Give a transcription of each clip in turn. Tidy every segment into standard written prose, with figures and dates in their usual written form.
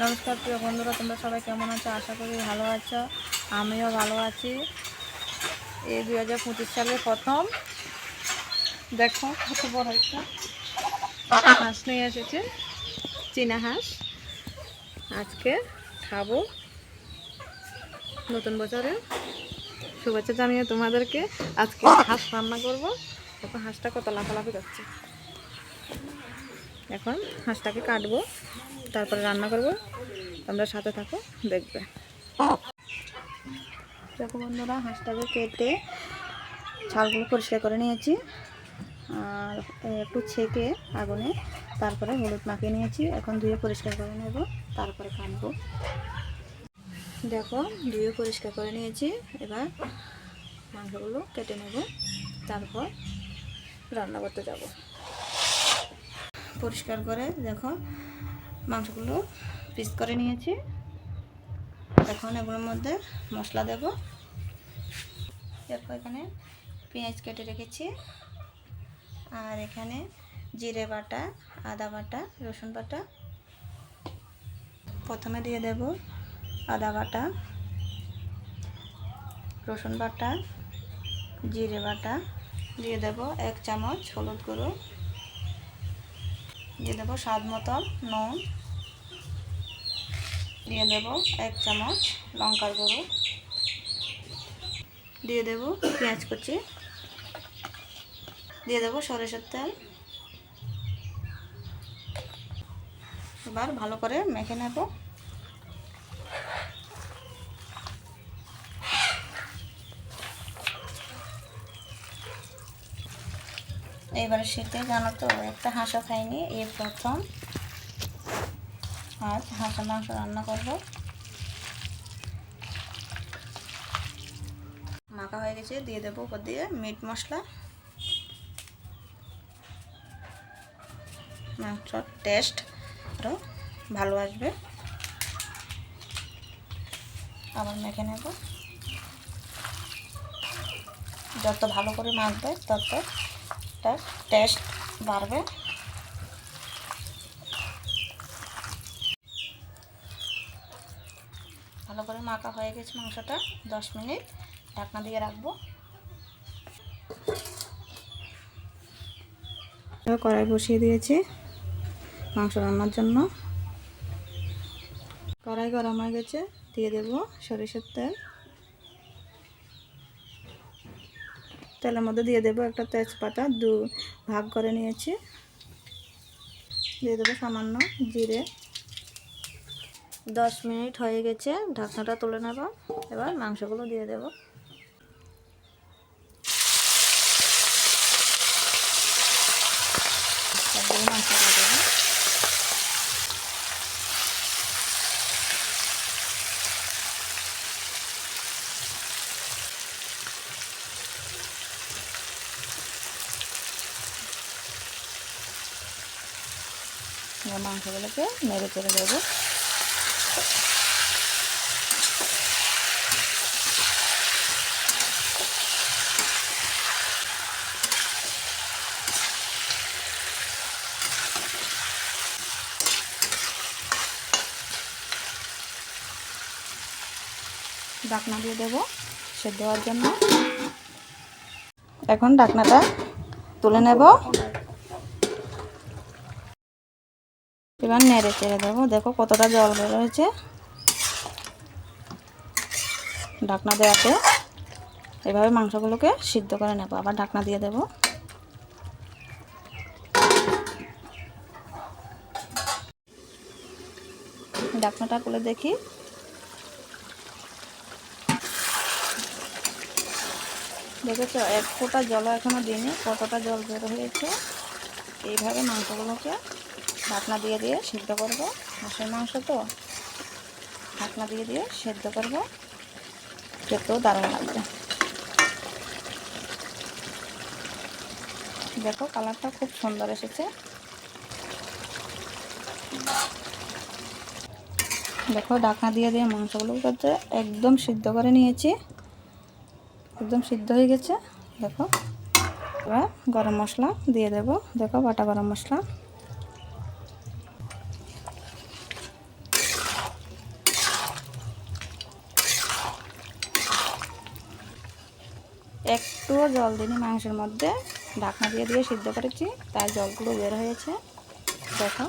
নমস্কার প্রিয় বন্ধুরা, তোমরা সবাই কেমন আছো? আশা করি ভালো আছো। আমিও ভালো আছি। এই 2025 সালের প্রথম দেখো কত বড় একটা হাঁস নিয়ে এসেছে, চীনা হাঁস। আজকে খাবো। নতুন বছরে শুভেচ্ছা জানিয়ে তোমাদেরকে আজকে হাঁস রান্না করব। দেখো হাঁসটা কত লাফালাফি করছে। এখন হাঁসটাকে কাটবো, তারপরে রান্না করব। তোমরা সাথে থাকো, দেখবে। দেখো বন্ধুরা, হাঁসটাকে কেটে ছালগুলো পরিষ্কার করে নিয়েছি আর একটু ছেঁকে আগুনে, তারপরে হলুদ মাখিয়ে নিয়েছি। এখন ধুয়ে পরিষ্কার করে নেব, তারপরে কাটবো। দেখো ধুয়ে পরিষ্কার করে নিয়েছি। এবার মাংসগুলো কেটে নেব, তারপর রান্না করতে যাব। পরিষ্কার করে দেখো মাংসগুলো পিস করে নিয়েছি। এখন এগুলোর মধ্যে মশলা দেব। দেখো এখানে পেঁয়াজ কেটে রেখেছি, আর এখানে জিরে বাটা, আদা বাটা, রসুন বাটা। প্রথমে দিয়ে দেব আদা বাটা, রসুন বাটা, জিরে বাটা। দিয়ে দেব 1 চামচ হলুদ গুঁড়ো, দিয়ে দেব স্বাদ মতো নুন, দিয়ে দেব 1 চামচ লঙ্কার গুঁড়ো, দিয়ে দেব পেঁয়াজ কুচি, দিয়ে দেব সরিষার তেল। এবার ভালো করে মেখে নেব। এবারে শীতে জানো তো একটা হাঁসও খাইনি, এই প্রথম আজ হাঁসের মাংস রান্না করব। মাখা হয়ে গেছে, দিয়ে দেবো উপর দিয়ে মিট মশলা। মাংসর টেস্ট আরও ভালো আসবে। আবার মেখে নেব। যত ভালো করে মাখবে তত তার টেস্ট বাড়বে। ভালো করে মাখা হয়ে গেছে মাংসটা। 10 মিনিট ঢাকনা দিয়ে রাখবো। কড়াই বসিয়ে দিয়েছি মাংস রান্নার জন্য। কড়াই গরম হয়ে গেছে, দিয়ে দেব সরিষার তেল। তেলের মধ্যে দিয়ে দেব একটা তেজপাতা, 2 ভাগ করে নিয়েছি। দিয়ে দেবো সামান্য জিরে। 10 মিনিট হয়ে গেছে, ঢাকনাটা তুলে নেব। এবার মাংসগুলো দিয়ে দেব। মাংস দিয়ে দেবো। মাংসগুলোকে নেড়ে চেড়ে দেবো। ঢাকনা দিয়ে দেবো সেদ্ধ হওয়ার জন্য। এখন ঢাকনাটা তুলে নেব। এবার নেড়ে চেড়ে দেবো। দেখো কতটা জল বের হয়েছে ঢাকনা দেওয়াতে। এভাবে মাংসগুলোকে সিদ্ধ করে নেব। আবার ঢাকনা দিয়ে দেব। ঢাকনাটা খুলে দেখি। দেখেছো, 1 ফোঁটা জল এখনো দিইনি, কতটা জল বের হয়েছে। এইভাবে মাংসগুলোকে ঢাকনা দিয়ে দিয়ে সিদ্ধ করব। হাঁসের মাংস তো ঢাকনা দিয়ে দিয়ে সিদ্ধ করব, খেতেও দারুণ লাগবে। দেখো কালারটা খুব সুন্দর এসেছে। দেখো ঢাকনা দিয়ে দিয়ে মাংসগুলোকে একদম সিদ্ধ করে নিয়েছি। একদম সিদ্ধ হয়ে গেছে। দেখো এবার গরম মশলা দিয়ে দেব। দেখো বাটা গরম মশলা। একটুও জল দিইনি মাংসের মধ্যে, ঢাকনা দিয়ে দিয়ে সিদ্ধ করেছি, তাই জলগুলো বের হয়েছে। দেখো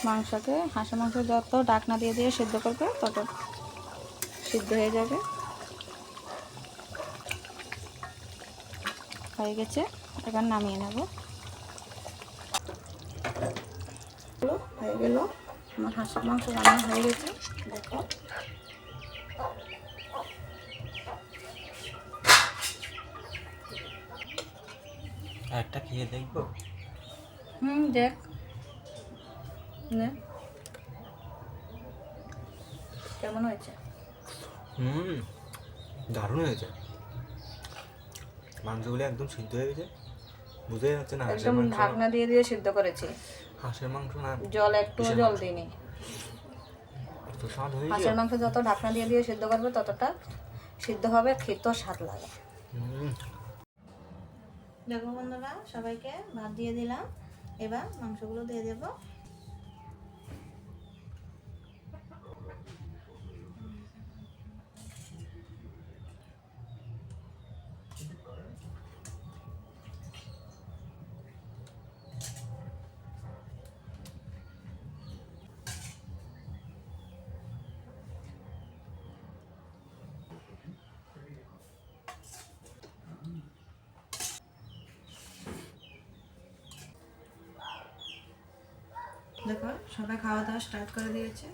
মাংসকে, হাঁসের মাংস যত ঢাকনা দিয়ে দিয়ে সিদ্ধ করবে তত সিদ্ধ হয়ে যাবে। হয়ে গেছে, এবার নামিয়ে নেব। হয়ে গেল আমার হাঁসের মাংস রান্না হয়ে গেছে। দেখো একটা খেয়ে দেখবো। দেখ নে কেমন হয়েছে। দারুণ হয়েছে। মাংসগুলো একদম সিদ্ধ হয়ে গেছে, বুঝাই যাচ্ছে না হাঁসের একদম মাংস। ঢাকনা দিয়ে দিয়ে সিদ্ধ করেছি, হাঁসের মাংস না, জল একটুও জল দিইনি। তো স্বাদ হয়ে হাঁসের মাংস যত ঢাকনা দিয়ে দিয়ে সিদ্ধ করবে ততটা সিদ্ধ হবে, খেতেও স্বাদ লাগে। দেখো বন্ধুরা, সবাইকে ভাত দিয়ে দিলাম, এবার মাংসগুলো দিয়ে দেব। দেখো সবাই খাওয়া দাওয়া স্টার্ট করে দিয়েছে,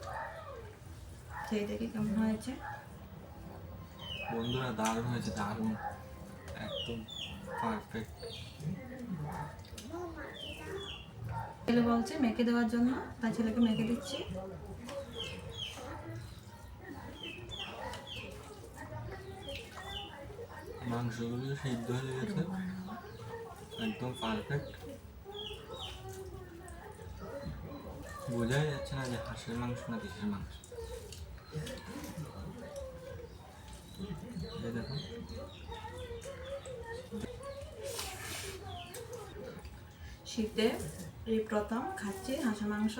সেই দেখি কেমন হয়েছে। বন্ধুরা দারুণ হয়েছে, দারুণ, একদম পারফেক্ট। ছেলে বলছে মেখে দেওয়ার জন্য, তাই ছেলেকে মেখে দিচ্ছি। মাংসগুলো সিদ্ধ হয়ে গেছে, একদম পারফেক্ট। বোঝাই যাচ্ছে না যে হাঁসের মাংস না দেশের মাংস। দেখো শীতে এই প্রথম খাচ্ছি হাঁসের মাংস,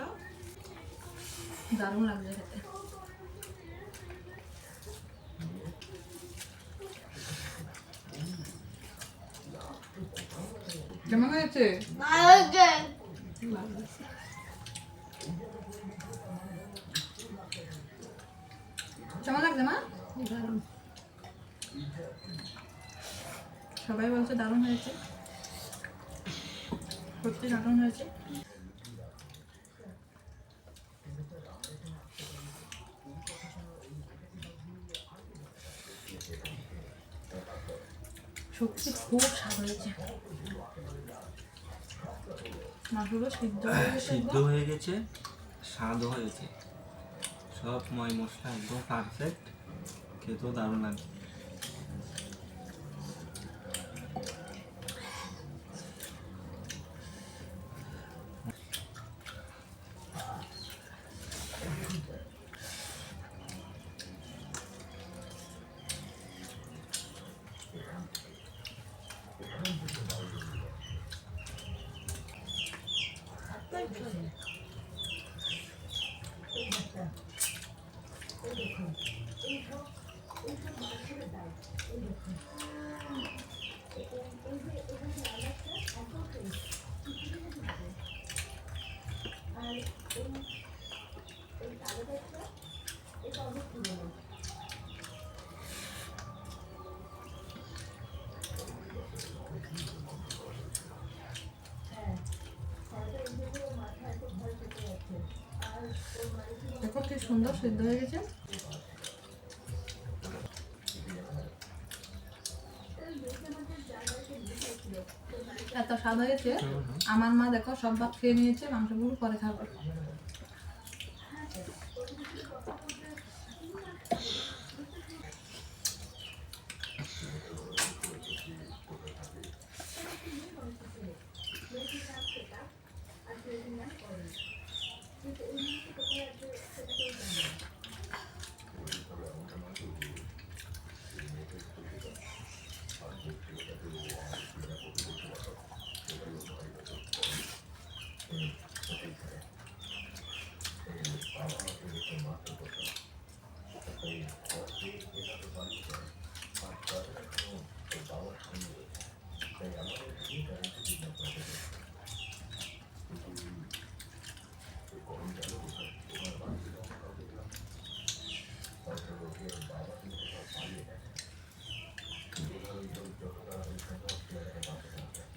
দারুণ লাগছে খেতে। কেমন হয়েছে? কেমন লাগছে মা? দারুণ, সবাই বলছে দারুণ হয়েছে, সত্যি দারুণ হয়েছে। সত্যি খুব স্বাদ হয়েছে, মাংসগুলো সিদ্ধ হয়ে গেছে, স্বাদও হয়েছে, সব ময় মশলা একদম পারফেক্ট, খেতেও দারুণ লাগছে। দেখো কি সুন্দর সিদ্ধ হয়ে গেছে। এত স্বাদ হয়েছে, আমার মা দেখো সব ভাত খেয়ে নিয়েছে, মাংসগুলো পরে খাবে।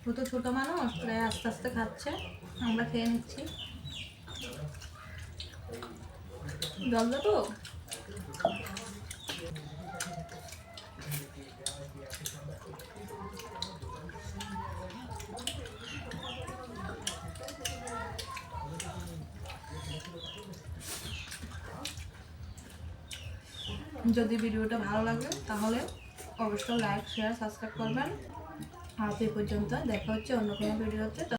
ও তো ছোটো মানুষ, তাই আস্তে আস্তে খাচ্ছে, আমরা খেয়ে নিচ্ছি। জল দেবো? যদি ভিডিওটা ভালো লাগে তাহলে অবশ্যই লাইক, শেয়ার, সাবস্ক্রাইব করবেন। আজ এই পর্যন্ত, দেখা হচ্ছে অন্য কোনো ভিডিওতে।